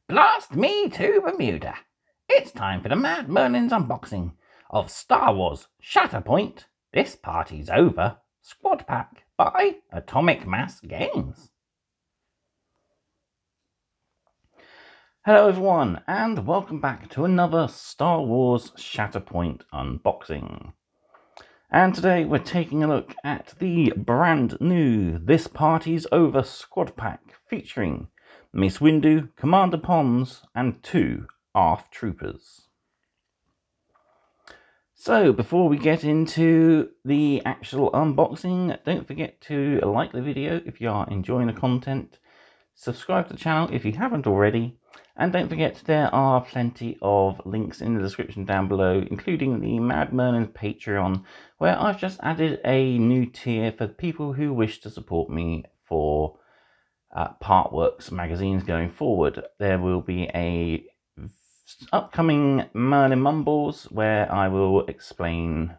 Blast me to Bermuda! It's time for the Mad Merlins unboxing of Star Wars Shatterpoint. This party's over. Squad pack by Atomic Mass Games. Hello everyone, and welcome back to another Star Wars Shatterpoint unboxing. And today we're taking a look at the brand new This Party's Over squad pack featuring Mace Windu, Commander Pons, and 2 ARF troopers. So before we get into the actual unboxing, don't forget to like the video if you are enjoying the content, subscribe to the channel if you haven't already, and don't forget there are plenty of links in the description down below, including the Mad Merlins Patreon, where I've just added a new tier for people who wish to support me for Partworks magazines going forward. There will be a upcoming Merlin Mumbles where I will explain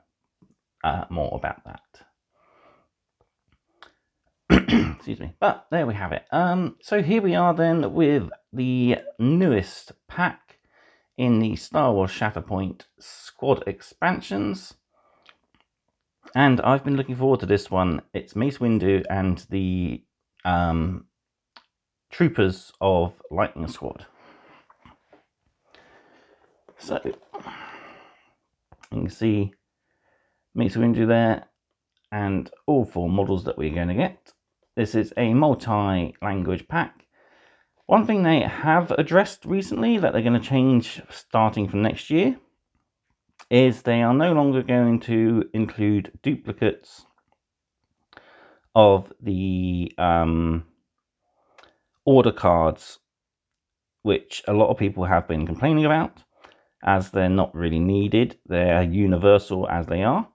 more about that. Excuse me. But there we have it. So here we are then with the newest pack in the Star Wars Shatterpoint squad expansions. And I've been looking forward to this one. It's Mace Windu and the troopers of Lightning Squad. So you can see Mace Windu there and all 4 models that we're going to get. This is a multi-language pack. One thing they have addressed recently that they're going to change starting from next year is they are no longer going to include duplicates of the order cards, which a lot of people have been complaining about, as they're not really needed. They're universal as they are.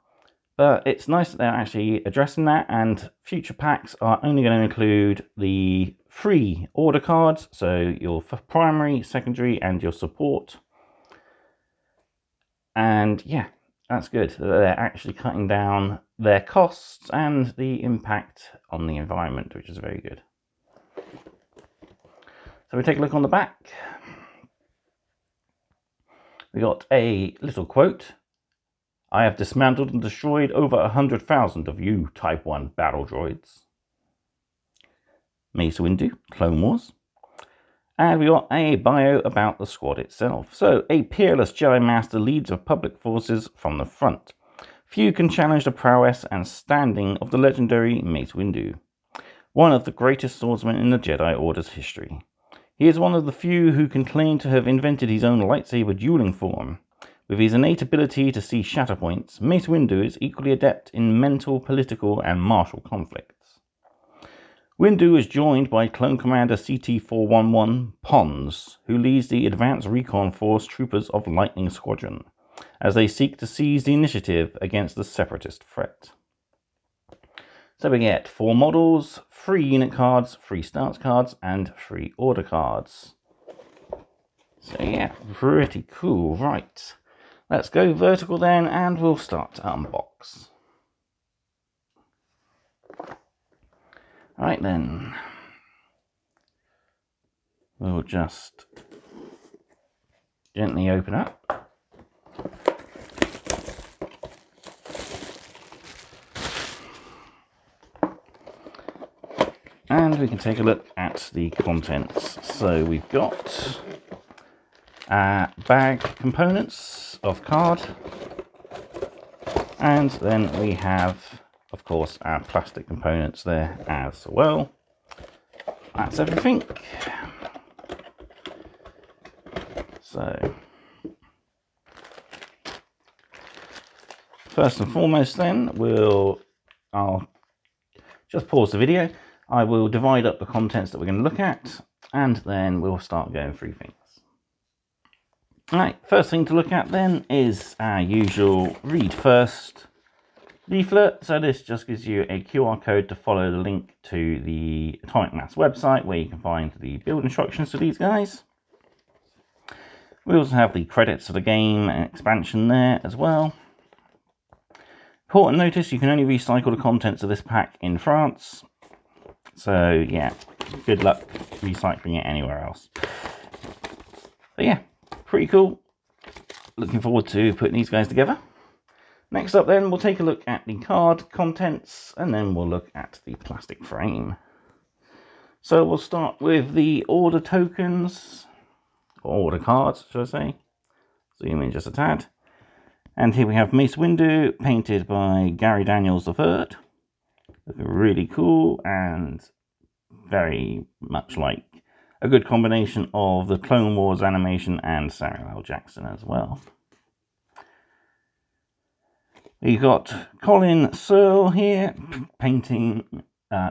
But it's nice that they're actually addressing that, and future packs are only going to include the free order cards, so your primary, secondary, and your support. And yeah, that's good. They're actually cutting down their costs and the impact on the environment, which is very good. So we take a look on the back. We got a little quote. I have dismantled and destroyed over 100,000 of you Type 1 battle droids. Mace Windu, Clone Wars. And we got a bio about the squad itself. So, a peerless Jedi Master leads Republic forces from the front. Few can challenge the prowess and standing of the legendary Mace Windu, one of the greatest swordsmen in the Jedi Order's history. He is one of the few who can claim to have invented his own lightsaber dueling form. With his innate ability to see shatterpoints, Mace Windu is equally adept in mental, political, and martial conflicts. Windu is joined by Clone Commander CT-411 Pons, who leads the Advanced Recon Force troopers of Lightning Squadron, as they seek to seize the initiative against the Separatist threat. So we get 4 models, 3 unit cards, 3 stance cards, and 3 order cards. So yeah, pretty cool. Right, let's go vertical then, and we'll start to unbox. Alright then, we'll just gently open up. And we can take a look at the contents. So we've got bag components of card, and then we have, of course, our plastic components there as well. That's everything. So first and foremost then, I'll just pause the video. I will divide up the contents that we're going to look at, and then we'll start going through things. Alright, first thing to look at then is our usual read first leaflet. So this just gives you a QR code to follow the link to the Atomic Mass website, where you can find the build instructions for these guys. We also have the credits for the game and expansion there as well. Important notice, you can only recycle the contents of this pack in France. So yeah, good luck recycling it anywhere else. But yeah, pretty cool. Looking forward to putting these guys together. Next up then, we'll take a look at the card contents, and then we'll look at the plastic frame. So we'll start with the order tokens, or order cards, should I say. Zoom in just a tad. And here we have Mace Windu, painted by Gary Daniels III. Looking really cool, and very much like a good combination of the Clone Wars animation and Samuel L. Jackson as well. We've got Colin Searle here, painting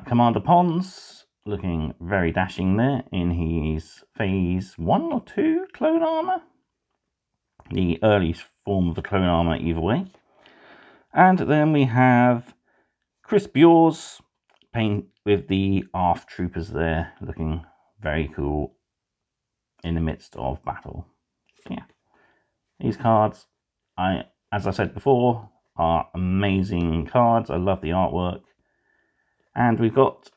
Commander Pons, looking very dashing there in his Phase 1 or 2 clone armor. The early form of the clone armor either way. And then we have Chris Bures, paint with the ARF troopers there, looking very cool in the midst of battle. Yeah, these cards, as I said before, are amazing cards. I love the artwork. And we've got,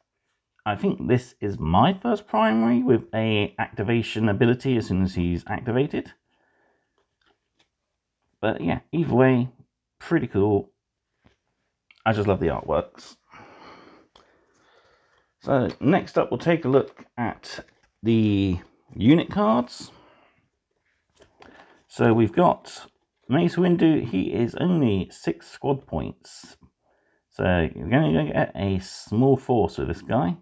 I think this is my first primary with a activation ability as soon as he's activated. But yeah, either way, pretty cool. I just love the artworks. So next up, we'll take a look at the unit cards. So we've got Mace Windu. He is only 6 squad points. So you're going to get a small force with this guy,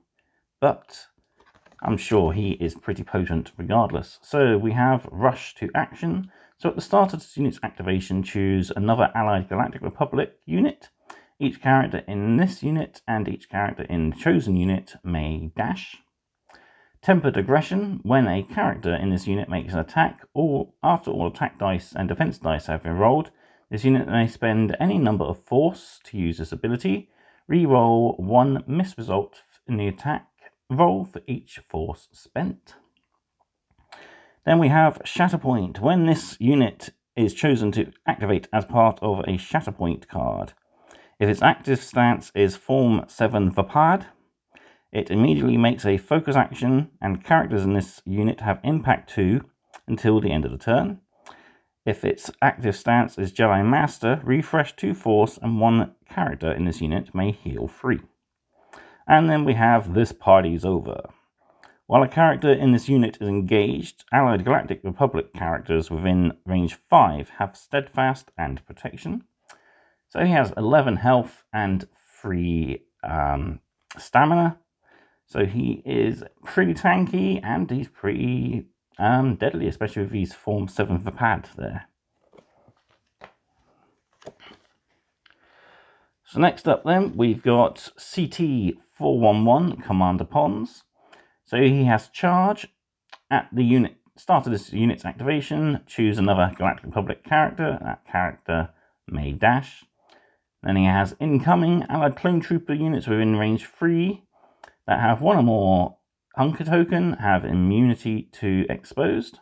but I'm sure he is pretty potent regardless. So we have Rush to Action. So at the start of this unit's activation, choose another Allied Galactic Republic unit. Each character in this unit and each character in the chosen unit may dash. Tempered Aggression. When a character in this unit makes an attack, after all attack dice and defense dice have been rolled, this unit may spend any number of force to use this ability. Reroll 1 miss result in the attack roll for each force spent. Then we have Shatterpoint. When this unit is chosen to activate as part of a Shatterpoint card, if its active stance is Form 7 Vapad, it immediately makes a focus action, and characters in this unit have impact 2 until the end of the turn. If its active stance is Jedi Master, refresh 2 force, and 1 character in this unit may heal 3. And then we have This Party's Over. While a character in this unit is engaged, Allied Galactic Republic characters within range 5 have Steadfast and Protection. So he has 11 health and 3 stamina. So he is pretty tanky, and he's pretty deadly, especially with his Form 7 Vapad there. So next up then, we've got CT-411 Commander Pons. So he has Charge. At the start of this unit's activation, choose another Galactic Republic character. That character may dash. Then he has Incoming. Allied Clone Trooper units within range 3 that have 1 or more Hunker token have immunity to Exposed.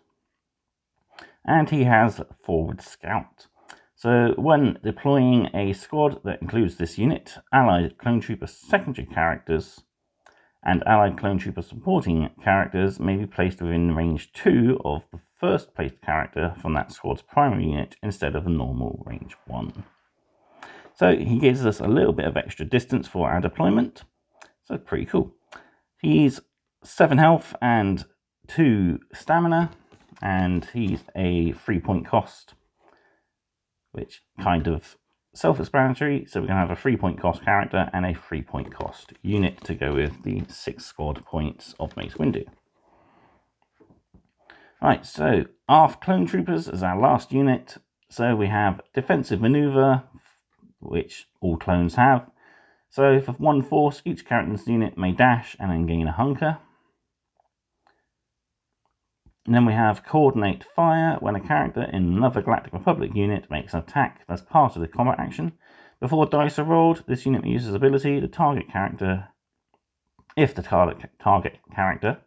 And he has Forward Scout. So when deploying a squad that includes this unit, Allied Clone Trooper secondary characters and Allied Clone Trooper supporting characters may be placed within range 2 of the first placed character from that squad's primary unit instead of the normal range 1. So he gives us a little bit of extra distance for our deployment. So pretty cool. He's 7 health and 2 stamina, and he's a 3-point cost, which kind of self-explanatory. So we're going to have a 3-point cost character and a 3-point cost unit to go with the 6 squad points of Mace Windu. Right, so ARF Clone Troopers is our last unit. So we have Defensive Maneuver, which all clones have. So for 1 force, each character in this unit may dash and then gain a hunker. And then we have Coordinate Fire. When a character in another Galactic Republic unit makes an attack as part of the combat action, before dice are rolled, this unit may use this ability. The target character, if the target character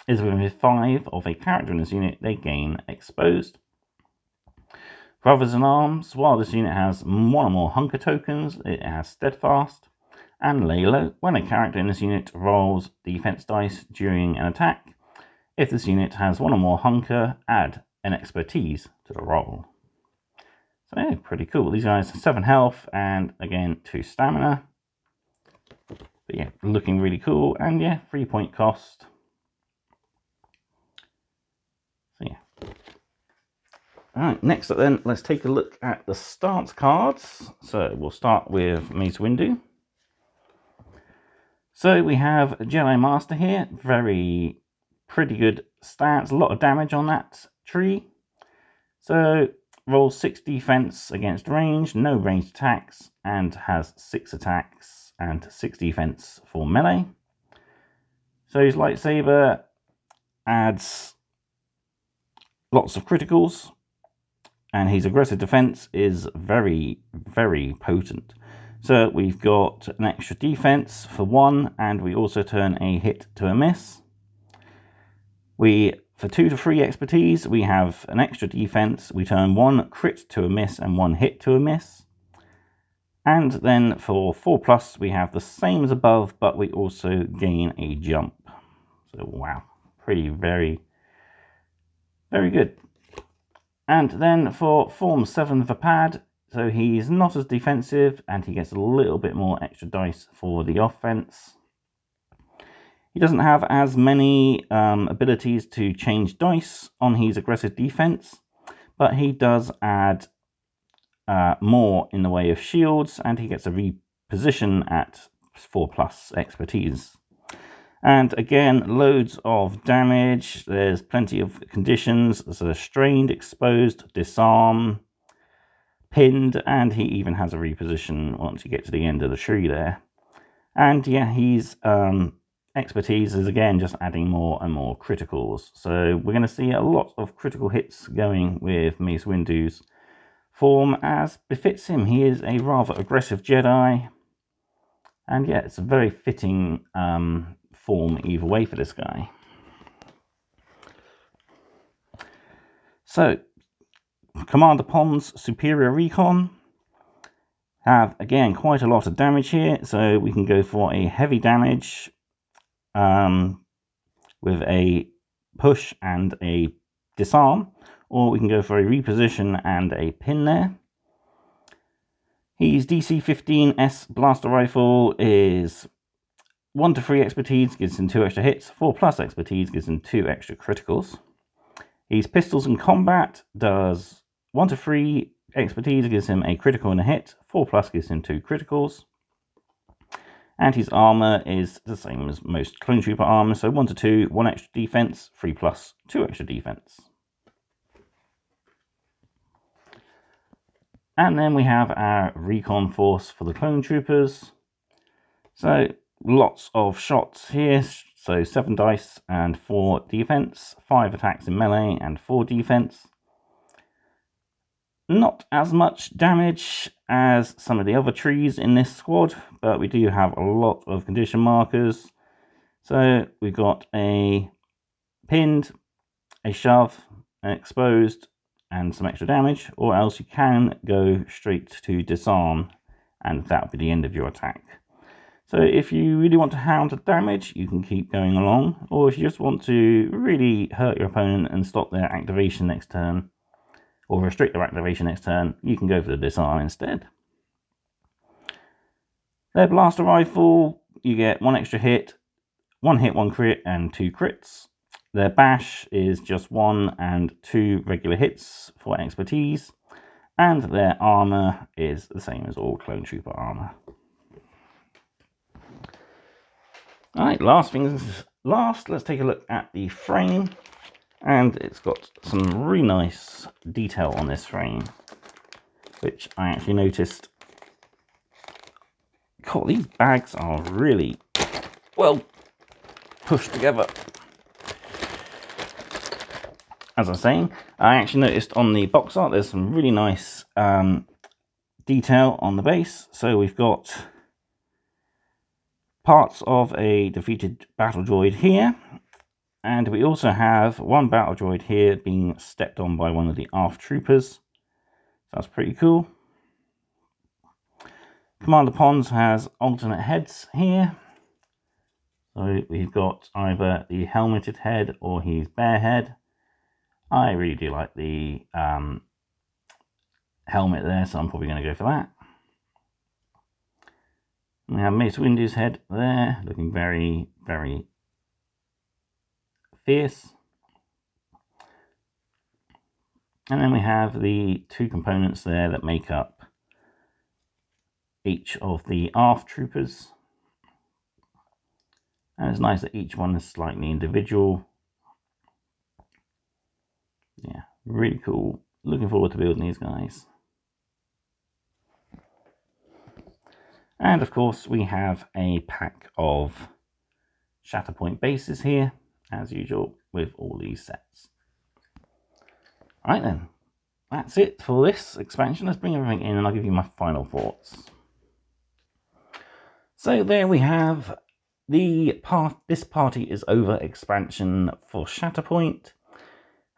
is within 5 of a character in this unit, they gain Exposed. Brothers in Arms. While this unit has 1 or more Hunker tokens, it has Steadfast and Lay Low. When a character in this unit rolls defense dice during an attack, If this unit has one or more hunker, add an expertise to the roll. So yeah, pretty cool. These guys have 7 health and again 2 stamina. But yeah, looking really cool, and yeah, 3 point cost. So yeah. Alright, next up then, let's take a look at the start cards. So we'll start with Mace Windu. So we have Jedi Master here, pretty good stats, a lot of damage on that tree. So rolls 6 defense against range, no ranged attacks, and has 6 attacks and 6 defense for melee. So his lightsaber adds lots of criticals, and his aggressive defense is very, very potent. So we've got an extra defense for 1, and we also turn a hit to a miss. For 2 to 3 expertise, we have an extra defense. We turn 1 crit to a miss and 1 hit to a miss. And then for 4+, we have the same as above, but we also gain a jump. So wow, very good. And then for Form 7 Vapad, so he's not as defensive and he gets a little bit more extra dice for the offense. He doesn't have as many abilities to change dice on his aggressive defense, but he does add more in the way of shields, and he gets a reposition at 4+ expertise. And again, loads of damage. There's plenty of conditions. So strained, exposed, disarm, pinned, and he even has a reposition once you get to the end of the tree there. And yeah, he's expertise is again just adding more and more criticals. So we're going to see a lot of critical hits going with Mace Windu's form, as befits him. He is a rather aggressive Jedi, and yeah, it's a very fitting form either way for this guy. So Commander Pond's Superior Recon have again quite a lot of damage here, so we can go for a heavy damage with a push and a disarm, or we can go for a reposition and a pin there. His DC 15S blaster rifle is 1 to 3 expertise, gives him 2 extra hits. 4+ expertise gives him 2 extra criticals. His pistols in combat does 1 to 3 expertise, gives him a critical and a hit. 4+ gives him 2 criticals. And his armor is the same as most Clone Trooper armor, so 1 to 2, 1 extra defense, 3+, 2 extra defense. And then we have our recon force for the Clone Troopers. So lots of shots here. So 7 dice and 4 defense, 5 attacks in melee and 4 defense. Not as much damage as some of the other trees in this squad, but we do have a lot of condition markers. So we've got a pinned, a shove, an exposed, and some extra damage, or else you can go straight to disarm, and that will be the end of your attack. So if you really want to hound the damage, you can keep going along, or if you just want to really hurt your opponent and stop their activation next turn, or restrict their activation next turn, you can go for the disarm instead. Their blaster rifle, you get 1 extra hit, 1 hit, 1 crit, and 2 crits. Their bash is just 1 and 2 regular hits for expertise, and their armor is the same as all Clone Trooper armor. Alright, last things last, let's take a look at the frame. And it's got some really nice detail on this frame, which I actually noticed. God, these bags are really well pushed together. As I was saying, I actually noticed on the box art there's some really nice detail on the base. So we've got parts of a defeated battle droid here, and we also have 1 battle droid here being stepped on by one of the ARF troopers. So that's pretty cool. Commander Pons has alternate heads here. So we've got either the helmeted head or his bare head. I really do like the helmet there, so I'm probably going to go for that. We have Mace Windu's head there, looking very, very fierce. And then we have the two components there that make up each of the ARF troopers. And it's nice that each one is slightly individual. Yeah, really cool. Looking forward to building these guys. And of course we have a pack of Shatterpoint bases here, as usual with all these sets. Right then, that's it for this expansion. Let's bring everything in and I'll give you my final thoughts. So there we have This Party Is Over expansion for Shatterpoint.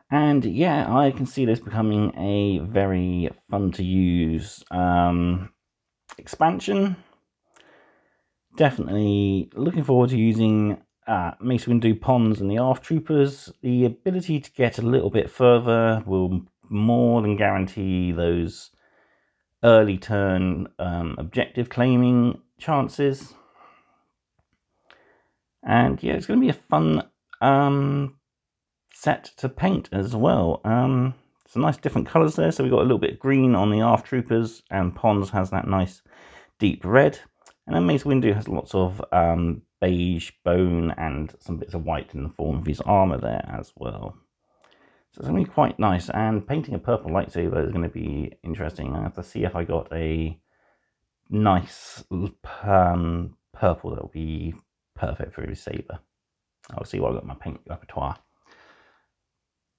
And yeah, I can see this becoming a very fun to use expansion. Definitely looking forward to using Mace Windu Pons and the ARF Troopers. The ability to get a little bit further will more than guarantee those early turn objective claiming chances. And yeah, it's going to be a fun set to paint as well. Some nice different colours there. So we've got a little bit of green on the ARF Troopers, and Pons has that nice deep red. And then Mace Windu has lots of beige bone and some bits of white in the form of his armour there as well. So it's going to be quite nice. And painting a purple lightsaber is going to be interesting. I have to see if I got a nice purple that will be perfect for his saber. I'll see what I've got in my paint repertoire.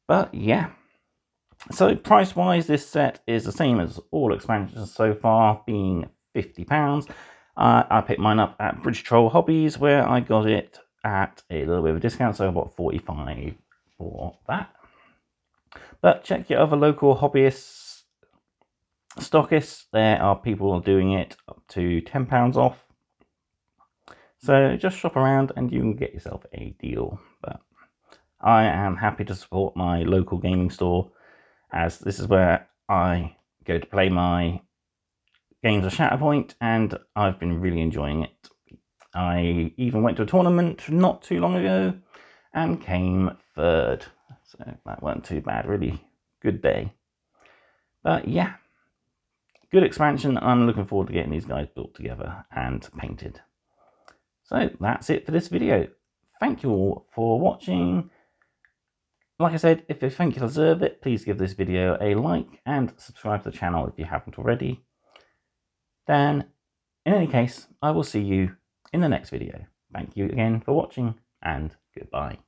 But yeah. So price wise, this set is the same as all expansions so far, being £50. I picked mine up at British Troll Hobbies, where I got it at a little bit of a discount, so I bought 45 for that. But check your other local hobbyists, stockists. There are people doing it up to £10 off. So just shop around and you can get yourself a deal. But I am happy to support my local gaming store, as this is where I go to play my games of Shatterpoint, and I've been really enjoying it. I even went to a tournament not too long ago and came third, so that wasn't too bad. Really good day. But yeah, good expansion. I'm looking forward to getting these guys built together and painted. So that's it for this video. Thank you all for watching. Like I said, if you think you deserve it, please give this video a like and subscribe to the channel if you haven't already. Then, in any case, I will see you in the next video. Thank you again for watching, and goodbye.